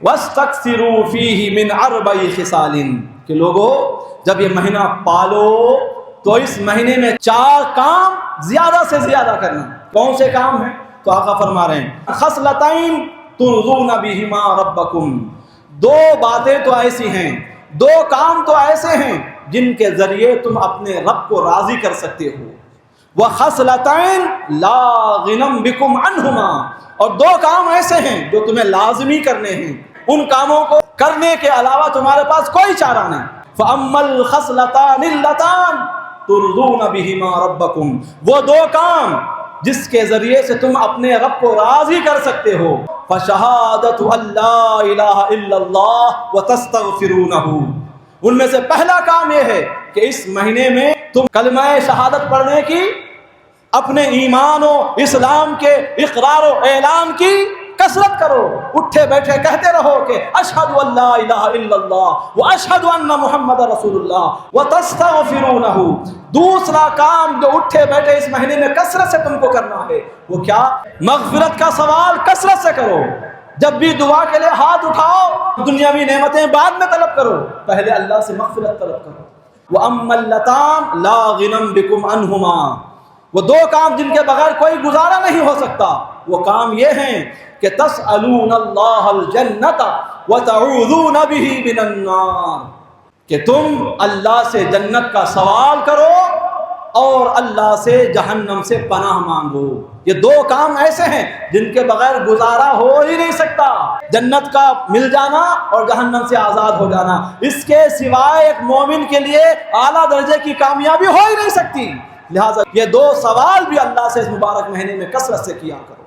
وَاسْتَكْثِرُوا فِيهِ مِنْ أَرْبَعِ خِصَالٍ کہ لوگو جب یہ مہینہ پالو تو اس مہینے میں 4 کام زیادہ سے زیادہ کرنا۔ کون سے کام ہیں؟ تو آقا فرما رہے ہیں خصلتین ترضون بہما ربکم، 2 باتیں تو ایسی ہیں، 2 کام تو ایسے ہیں جن کے ذریعے تم اپنے رب کو راضی کر سکتے ہو۔ وَخَصْلَتَيْن لَا غِنَمْ بِكُمْ عَنْهُمَا، اور 2 کام ایسے ہیں جو تمہیں لازمی کرنے ہیں، ان کاموں کو کرنے کے علاوہ تمہارے پاس کوئی چارہ نہیں۔ فَأَمَّا الْخَصْلَتَانِ اللَّتَانِ تُرْضُونَ بِهِمَا رَبَّكُمْ، وہ 2 کام جس کے ذریعے سے تم اپنے رب کو راضی کر سکتے ہو، فَشَهَادَةُ أَن لَا إِلَهَ إِلَّا اللَّهُ وَتَسْتَغْفِرُونَهُ، ان میں سے پہلا کام یہ ہے کہ اس مہینے میں تم کلمہ شہادت پڑھنے کی، اپنے ایمان و اسلام کے اقرار و اعلان کی کثرت کرو، اٹھے بیٹھے کہتے رہو کہ اشہد ان لا الہ الا اللہ واشہد ان محمد رسول اللہ وتستغفرونہ۔ دوسرا کام جو اٹھے بیٹھے اس مہینے میں کثرت سے تم کو کرنا ہے وہ کیا؟ مغفرت کا سوال کثرت سے کرو۔ جب بھی دعا کے لیے ہاتھ اٹھاؤ، دنیاوی نعمتیں بعد میں طلب کرو، پہلے اللہ سے مغفرت طلب کرو۔ وَأَمَّا اللَّتَانِ لَا غِنَمْ بِكُمْ عَنْهُمَا، وہ 2 کام جن کے بغیر کوئی گزارا نہیں ہو سکتا، وہ کام یہ ہیں کہ تسألون اللہ الجنۃ وتعوذون بہ من النار، کہ تم اللہ سے جنت کا سوال کرو اور اللہ سے جہنم سے پناہ مانگو۔ یہ 2 کام ایسے ہیں جن کے بغیر گزارا ہو ہی نہیں سکتا، جنت کا مل جانا اور جہنم سے آزاد ہو جانا، اس کے سوائے ایک مومن کے لیے اعلیٰ درجے کی کامیابی ہو ہی نہیں سکتی۔ لہٰذا یہ 2 سوال بھی اللہ سے اس مبارک مہینے میں کثرت سے کیا کرو۔